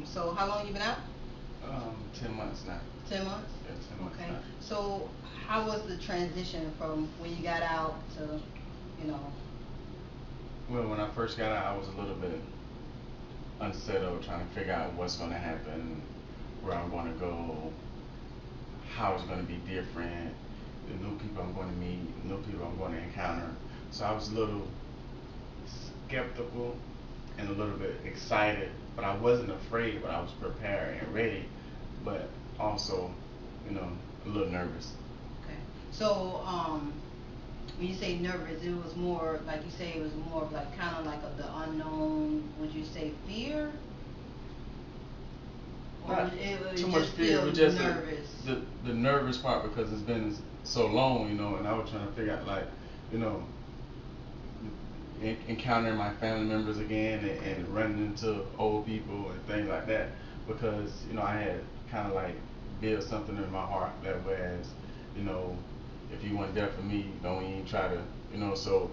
So how long you been out? 10 months now. 10 months. Yeah, 10 months Okay. now. So how was the transition from when you got out to, you know? Well, when I first got out, I was a little bit unsettled, trying to figure out what's going to happen, where I'm going to go, how it's going to be different, the new people I'm going to meet, new people I'm going to encounter. So I was a little skeptical and a little bit excited, but I wasn't afraid, but I was prepared and ready, but also, you know, a little nervous. Okay. So when you say nervous, it was more like you say it was more of like kind of like the unknown. Would you say fear, or Not it too much just fear, feel but just nervous? the nervous part because it's been so long, you know, and I was trying to figure out like, you know, encountering my family members again and running into old people and things like that because you know I had kind of like built something in my heart that whereas you know if you weren't there for me don't even try to you know so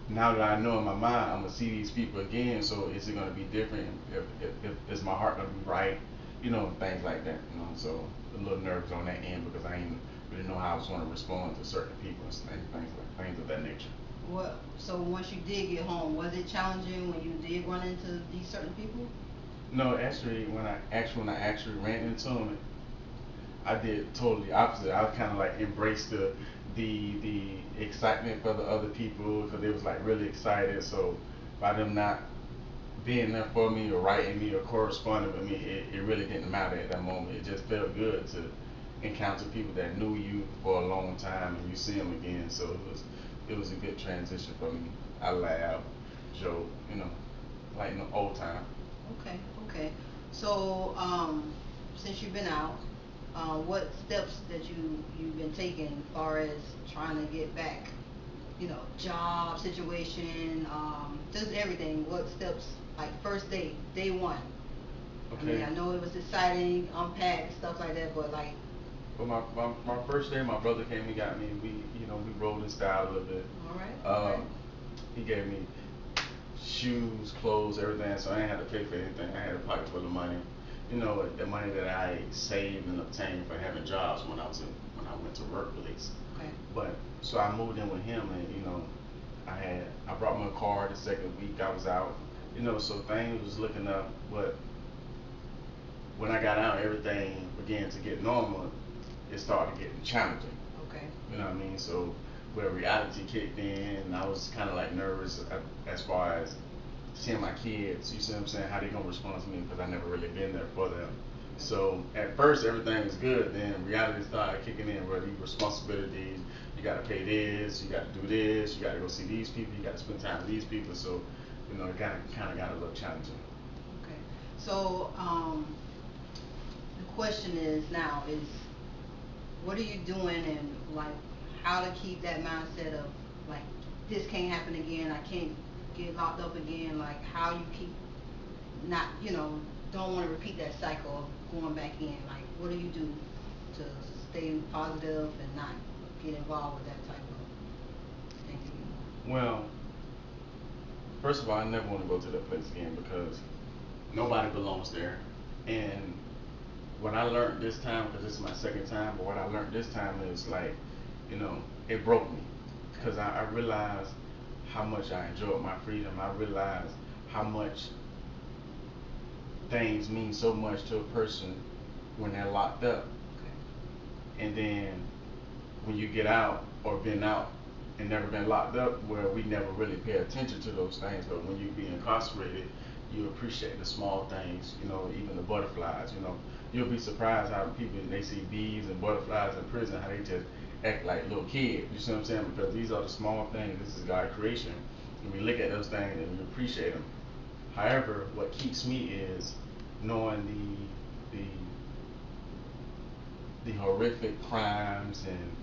now that I know in my mind I'm gonna see these people again so is it gonna be different if is my heart gonna be right you know things like that you know so a little nervous on that end because I didn't really know how I was going to respond to certain people and things of that nature. What? So once you did get home, was it challenging when you did run into these certain people? No, actually, when I actually ran into him, I did totally opposite. I kind of like embraced the excitement for the other people because they was like really excited. So by them not being there for me or writing me or corresponding with me, it really didn't matter at that moment. It just felt good to encounter people that knew you for a long time and you see them again. So it was a good transition for me. I laughed, joked, you know, like no old time. Okay, okay. So, since you've been out, what steps that you've been taking as far as trying to get back, job situation, just everything. What steps, like first day one? I mean, Okay. I know it was exciting, unpack stuff like that, but like, Well, my first day, my brother came and got me. We, you know, we rolled in style a little bit. all right, okay, Um, he gave me shoes, clothes, everything, so I didn't have to pay for anything. I had a pocket full of money. You know, the money that I saved and obtained for having jobs when I went to work release. okay, But so I moved in with him, and you know, I brought my car the second week I was out. You know, so things was looking up, but when I got out, everything began to get normal. It started getting challenging. okay, You know what I mean? So where reality kicked in, and I was kind of like nervous as far as seeing my kids. You see what I'm saying? How they gonna respond to me because I never really been there for them. So at first everything was good. Then reality started kicking in. Where these responsibilities, you got to pay this, you got to do this, you got to go see these people, you got to spend time with these people. So you know it kind of got a little challenging. okay. So, the question is now is what are you doing and like how to keep that mindset of like this can't happen again, I can't get locked up again, like how you keep not, don't want to repeat that cycle of going back in, like what do you do to stay positive and not get involved with that type of thing anymore? Well, first of all, I never want to go to that place again because nobody belongs there. And what I learned this time, because this is my second time, but what I learned this time is like, you know, it broke me because I realized how much I enjoyed my freedom. I realized how much things mean so much to a person when they're locked up. And then when you get out or been out and never been locked up, where we never really pay attention to those things, but when you be incarcerated, you appreciate the small things, you know, even the butterflies, you know. You'll be surprised how people, they see bees and butterflies in prison, how they just act like little kids, you see what I'm saying? Because these are the small things, this is God's creation, and we look at those things and we appreciate them. However, what keeps me is knowing the horrific crimes and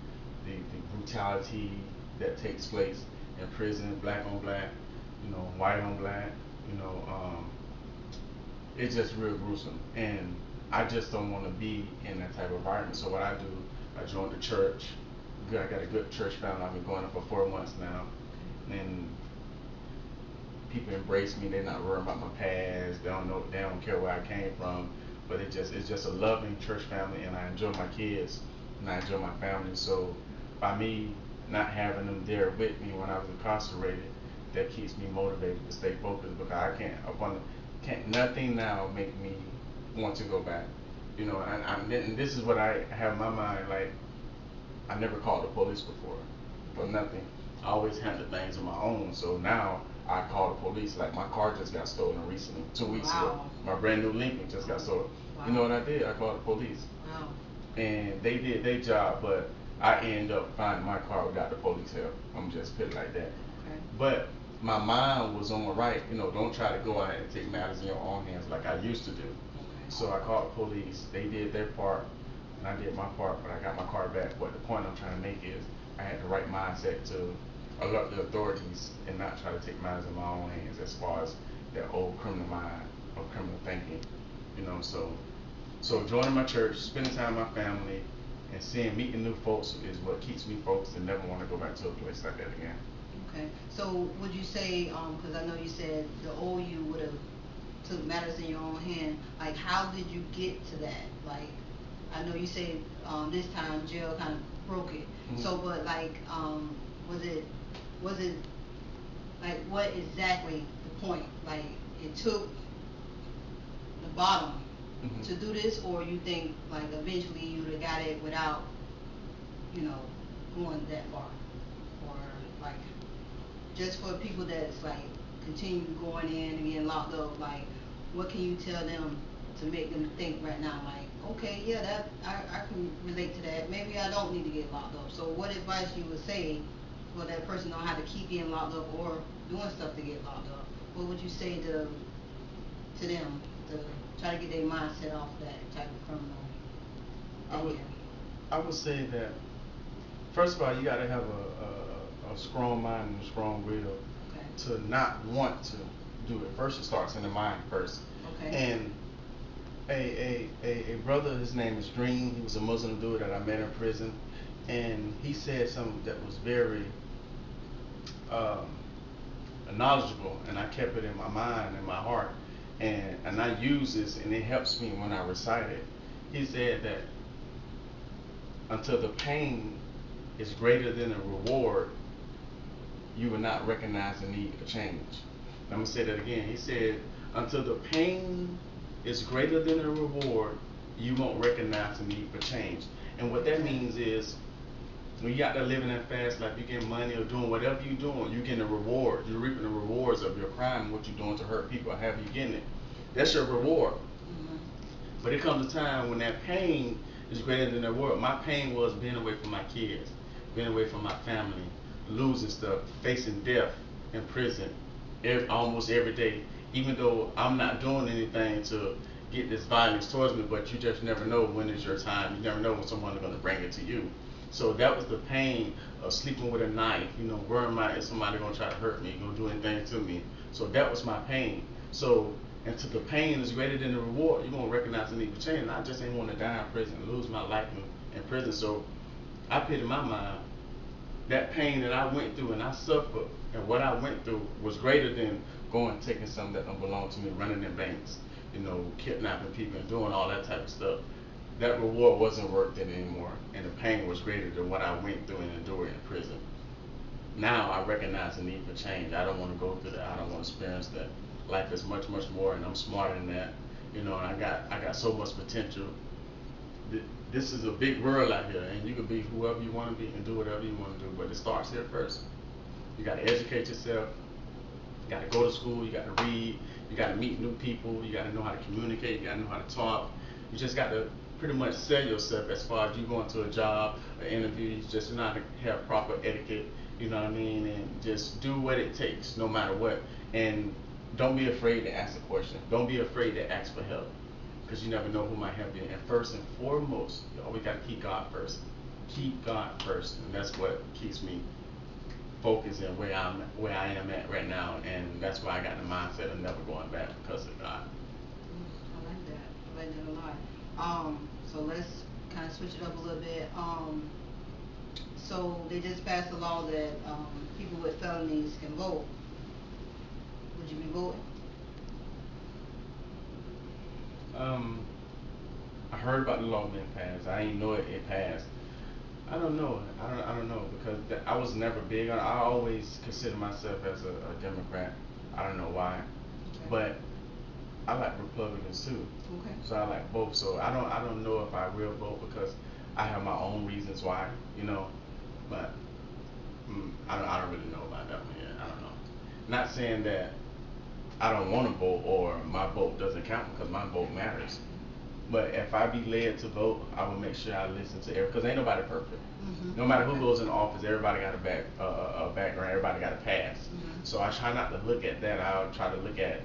the brutality that takes place in prison, black on black, you know, white on black, you know, it's just real gruesome. And I just don't want to be in that type of environment. So what I do, I joined the church. I got a good church family. I've been going up for 4 months now, and people embrace me. They're not worried about my past. They don't care where I came from. But it's just a loving church family, and I enjoy my kids and I enjoy my family. So by me not having them there with me when I was incarcerated, that keeps me motivated to stay focused because I can't nothing now make me want to go back. You know, and this is what I have in my mind. Like, I never called the police before for nothing. I always handled things on my own. So now I call the police. Like, my car just got stolen recently, 2 weeks ago. Wow. My brand new Lincoln just got stolen. Wow. You know what I did? I called the police. Wow. And they did their job, but I ended up finding my car without the police help. I'm just put it like that. Okay. But my mind was on the right. You know, don't try to go out and take matters in your own hands like I used to do. Okay. So I called the police. They did their part, and I did my part, but I got my car back. But the point I'm trying to make is I had the right mindset to alert the authorities and not try to take matters in my own hands as far as that old criminal mind or criminal thinking. You know, so joining my church, spending time with my family, and meeting new folks is what keeps me focused and never want to go back to a place like that again. Okay. So would you say, because I know you said the old you would have took matters in your own hand. Like, how did you get to that? Like, I know you said this time jail kind of broke it. Mm-hmm. So, but like, was it like what exactly the point? Like, it took the bottom Mm-hmm. to do this, or you think like eventually you would have got it without, you know, going that far, or like just for people that's like continue going in and getting locked up, like what can you tell them to make them think right now, like, okay, yeah, that I can relate to that. Maybe I don't need to get locked up. So what advice you would say for that person know how to keep getting locked up or doing stuff to get locked up? What would you say to them to try to get their mindset off that type of criminal thinking? I would say that first of all, you got to have a strong mind and a strong will Okay. to not want to do it. First, it starts in the mind first. Okay. And a brother, his name is Dream. He was a Muslim dude that I met in prison, and he said something that was very knowledgeable, and I kept it in my mind and my heart, and I use this, and it helps me when I recite it. He said that until the pain is greater than the reward, you will not recognize the need for change. I'm going to say that again. He said, until the pain is greater than the reward, you won't recognize the need for change. And what that means is, when you out there living that fast life, you getting money or doing whatever you're doing, you're getting a reward. You're reaping the rewards of your crime and what you're doing to hurt people. How you getting it? That's your reward. Mm-hmm. But it comes a time when that pain is greater than the reward. My pain was being away from my kids, being away from my family, losing stuff, facing death in prison almost every day. Even though I'm not doing anything to get this violence towards me, but you just never know when it's your time. You never know when someone's going to bring it to you. So that was the pain of sleeping with a knife, you know, worrying about somebody going to try to hurt me, going to do anything to me. So that was my pain. So until the pain is greater than the reward, you won't recognize the need for change. And I just ain't want to die in prison, lose my life in prison. So I put in my mind, that pain that I went through and I suffered and what I went through was greater than going and taking something that don't belong to me, running in banks, you know, kidnapping people and doing all that type of stuff. That reward wasn't worth it anymore, and the pain was greater than what I went through and endured in prison. Now I recognize the need for change. I don't want to go through that. I don't want to experience that. Life is much, much more, and I'm smarter than that. You know, and I got so much potential. This is a big world out here, and you can be whoever you want to be and do whatever you want to do, but it starts here first. You got to educate yourself. You got to go to school. You got to read. You got to meet new people. You got to know how to communicate. You got to know how to talk. You just got to pretty much sell yourself as far as you going to a job, an interview. You just know how to have proper etiquette, you know what I mean, and just do what it takes, no matter what. And don't be afraid to ask a question. Don't be afraid to ask for help, because you never know who might help you. And first and foremost, you always got to keep God first. Keep God first, and that's what keeps me focused and where I am at right now. And that's why I got the mindset of never going back because of God. I like that. I like that a lot. So let's kind of switch it up a little bit. So they just passed a law that people with felonies can vote. Would would you be voting? I heard about the law being passed. I didn't know it passed. I don't know. I don't know because I was never big on. I always consider myself as a Democrat. I don't know why, Okay. but I like Republicans too. Okay. So I like both. So I don't know if I will vote because I have my own reasons why. You know, but I don't really know about that one yet. I don't know. Not saying that I don't want to vote or my vote doesn't count because my vote matters. But if I be led to vote, I will make sure I listen to every because ain't nobody perfect. No matter who goes in office, everybody got a background, everybody got a past. So I try not to look at that. I'll try to look at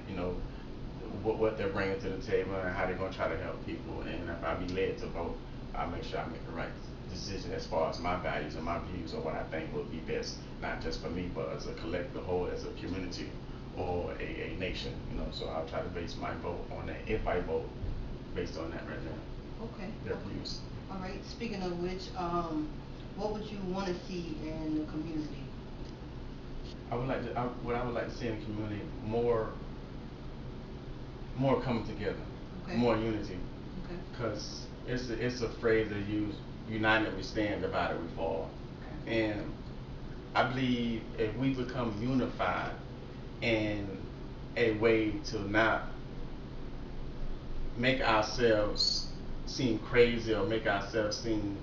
what they're bringing to the table and how they're gonna try to help people. And if I be led to vote, I'll make sure I make the right decision as far as my values and my views or what I think would be best, not just for me, but as a collective whole, as a community or a nation. So I'll try to base my vote on that if I vote based on that right now. Okay. Their views. All right. Speaking of which, what would you want to see in the community? What I would like to see in the community more coming together, Okay. more unity. Okay. Because it's a phrase they use: united we stand, divided we fall. Okay. And I believe if we become unified in a way to not make ourselves seem crazy or make ourselves seem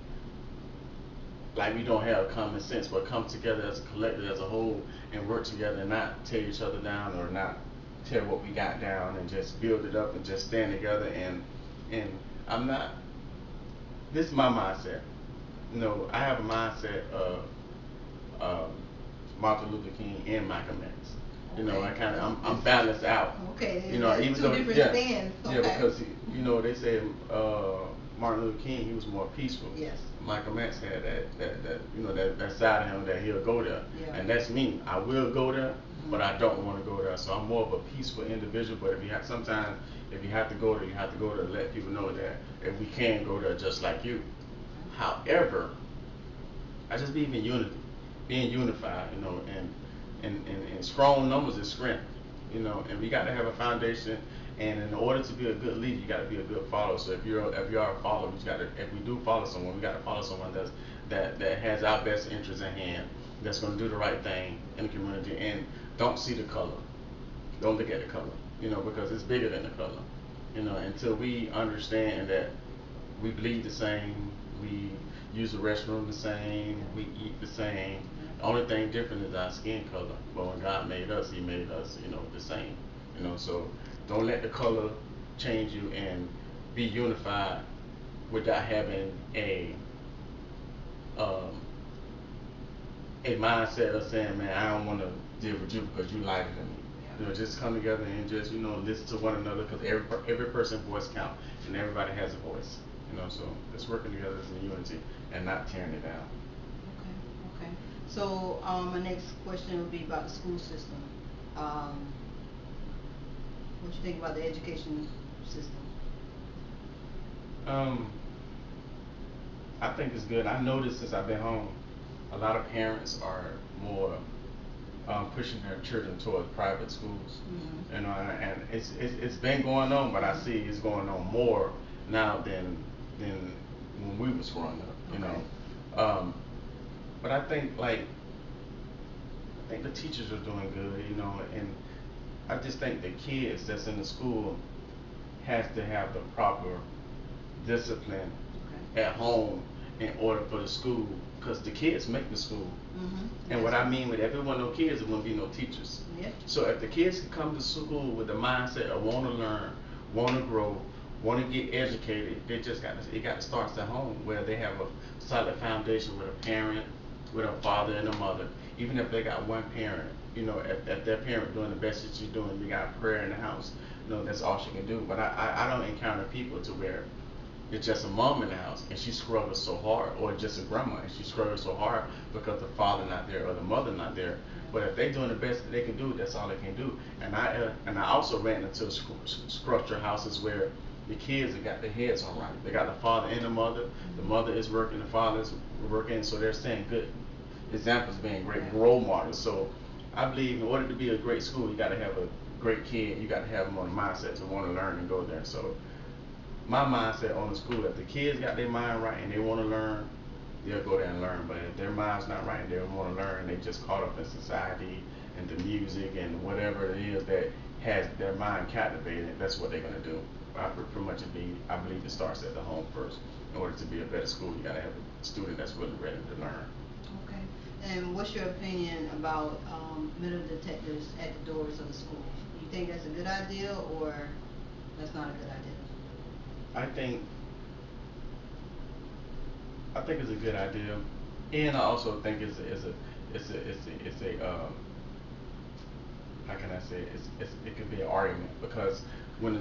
like we don't have common sense, but come together as a collective, as a whole, and work together and not tear each other down or not tear what we got down and just build it up and just stand together. And I'm not. This is my mindset. I have a mindset of Martin Luther King and Malcolm X. I'm balanced out. Okay. Even two though different stands. Okay. because they say Martin Luther King, he was more peaceful. Yes. Malcolm X had that side of him that he'll go there, Yeah. and that's me. I will go there, but I don't want to go there. So I'm more of a peaceful individual. But if you have to go there, you have to go there to let people know that if we can go there just like you. However, I just believe in unity, being unified, and strong numbers is strength, and we got to have a foundation. And in order to be a good leader, you got to be a good follower. So if you are a follower, if we do follow someone, we got to follow someone that has our best interests in hand, that's going to do the right thing in the community, and don't see the color, don't look at the color, because it's bigger than the color, until we understand that we bleed the same, we use the restroom the same, we eat the same. The only thing different is our skin color. But when God made us, He made us, the same. So don't let the color change you, and be unified without having a mindset of saying, man, I don't want to deal with you because you lighter than me. Just come together and just listen to one another, because every person's voice counts and everybody has a voice. So it's working together as a unity and not tearing it down. Okay. So my next question would be about the school system. What you think about the education system? I think it's good. I noticed since I've been home, a lot of parents are more pushing their children towards private schools. And it's been going on, but I see it's going on more now than when we was growing up. But I think the teachers are doing good, and I just think the kids that's in the school has to have the proper discipline at home in order for the school, because the kids make the school. And what I mean with if there weren't no kids, there wouldn't be no teachers. So if the kids can come to school with the mindset of want to learn, want to grow, want to get educated, it got to start at home, where they have a solid foundation with a parent, with a father and a mother. Even if they got one parent, if their parent doing the best that you're doing, you got prayer in the house, that's all she can do. But I don't encounter people to where it's just a mom in the house and she struggles so hard, or just a grandma and she struggles so hard because the father not there or the mother not there. But if they're doing the best that they can do, that's all they can do. And I also ran into structured houses where the kids have got their heads on right. They got the father and the mother. The mother is working, the father is working, so they're setting good examples, being great role models. So I believe in order to be a great school, you got to have a great kid, you got to have them on the mindset to want to learn and go there. So my mindset on the school, if the kids got their mind right and they want to learn, they'll go there and learn. But if their mind's not right and they don't want to learn, they just caught up in society and the music and whatever it is that has their mind captivated, that's what they're going to do. I believe it starts at the home first. In order to be a better school, you got to have a student that's really ready to learn. Okay. And what's your opinion about metal detectors at the doors of the school? You think that's a good idea, or that's not a good idea? I think it's a good idea, and I also think it's a how can I say it? It could be an argument because when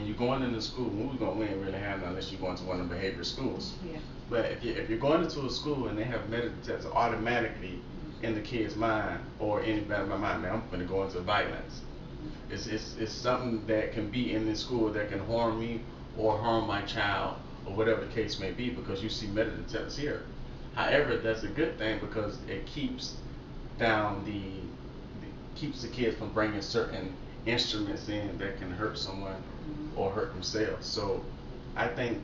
you going into school, we ain't really have none unless you're going to one of the behavior schools. Yeah. But if you're going into a school and they have metal detectors automatically in the kid's mind or anybody's mind, now I'm going to go into violence. It's something that can be in this school that can harm me or harm my child or whatever the case may be, because you see metal detectors here. However, that's a good thing because it keeps down keeps the kids from bringing certain instruments in that can hurt someone or hurt themselves. So I think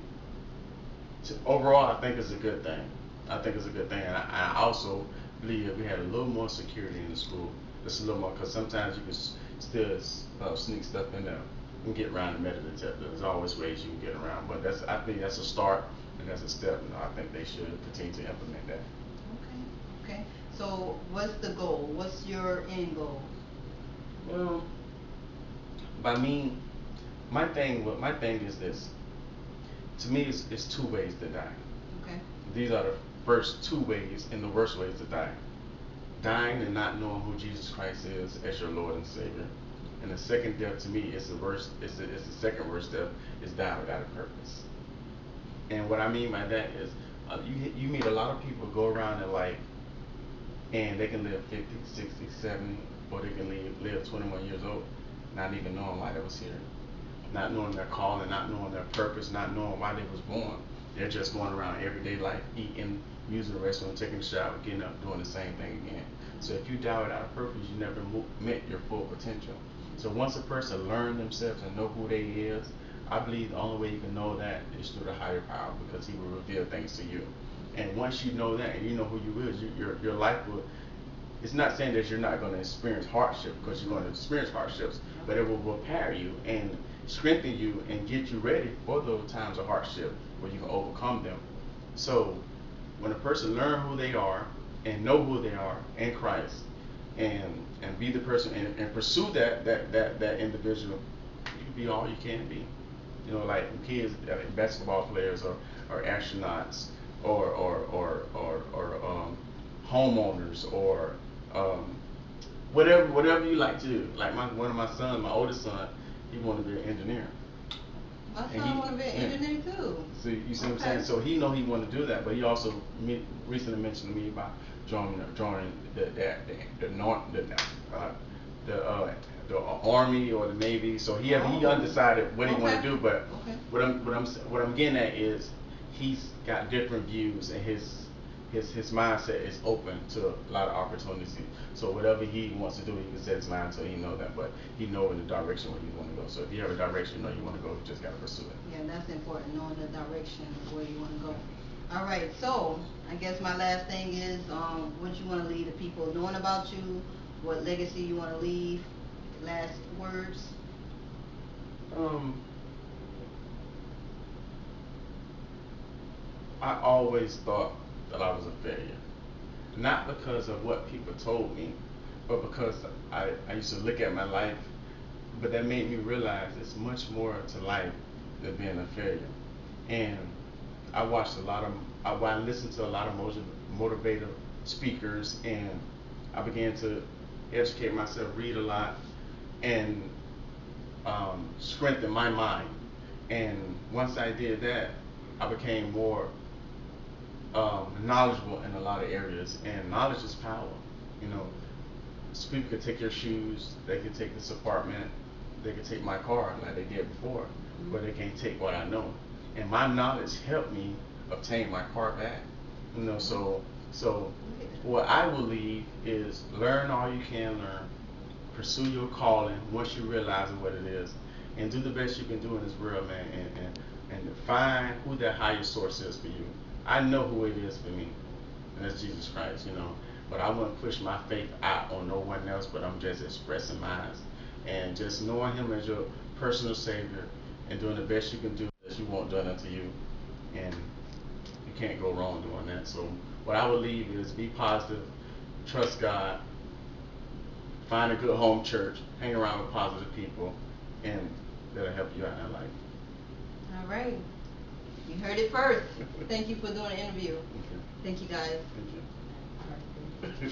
overall, I think it's a good thing. I think it's a good thing. And I also believe if we had a little more security in the school, just a little more, because sometimes you can still sneak stuff in there and get around the metal detector. There's always ways you can get around, but I think that's a start and that's a step. I think they should continue to implement that. Okay. Okay. So what's the goal? What's your end goal? Well, by me, my thing is this. To me, it's two ways to die. Okay. These are the first two ways and the worst ways to die. Dying and not knowing who Jesus Christ is as your Lord and Savior. And the second death to me is the worst. It's the second worst death is dying without a purpose. And what I mean by that is, you meet a lot of people go around in life, and they can live 50, 60, 70, or they can live 21 years old, not even knowing why they was here, not knowing their calling, not knowing their purpose, not knowing why they was born. They're just going around everyday life, eating, using the restroom, taking a shower, getting up, doing the same thing again. So if you die without a purpose, you never met your full potential. So once a person learns themselves and know who they is, I believe the only way you can know that is through the higher power, because he will reveal things to you. And once you know that and you know who you is, your life will, it's not saying that you're not going to experience hardship, because you're going to experience hardships, but it will prepare you and strengthen you and get you ready for those times of hardship where you can overcome them. So when a person learn who they are and know who they are in Christ, and be the person and pursue that individual, you can be all you can be. You know, like kids, basketball players or astronauts or homeowners or whatever you like to do. Like one of my sons, my oldest son, he wanted to be an engineer. My son want to be an engineer too. So you see what I'm saying? So he know he wanted to do that, but he also recently mentioned to me about joining the Army or the Navy. So he undecided what he wanted to do. But what I'm getting at is he's got different views, and his mindset is open to a lot of opportunities. So whatever he wants to do, he can set his mind so he know that, but he know in the direction where you want to go. So if you have a direction you know you want to go, you just got to pursue it. Yeah, that's important, knowing the direction of where you want to go. All right, so I guess my last thing is, what you want to leave the people knowing about you, what legacy you want to leave, last words. I always thought that I was a failure. Not because of what people told me, but because I used to look at my life, but that made me realize there's much more to life than being a failure. And I listened to a lot of motivator speakers, and I began to educate myself, read a lot, and strengthen my mind. And once I did that, I became more knowledgeable in a lot of areas, and knowledge is power. You know, so people could take your shoes, they could take this apartment, they could take my car like they did before, but they can't take what I know. And my knowledge helped me obtain my car back. You know, so what I will leave is learn all you can learn, pursue your calling once you realize what it is, and do the best you can do in this world, man, and find who that higher source is for you. I know who it is for me, and that's Jesus Christ, you know. But I wouldn't push my faith out on no one else, but I'm just expressing mine. And just knowing Him as your personal Savior and doing the best you can do as you want done unto you. And you can't go wrong doing that. So what I would leave is be positive, trust God, find a good home church, hang around with positive people, and that'll help you out in life. All right. You heard it first. Thank you for doing the interview. Okay. Thank you, guys. Thank you. All right.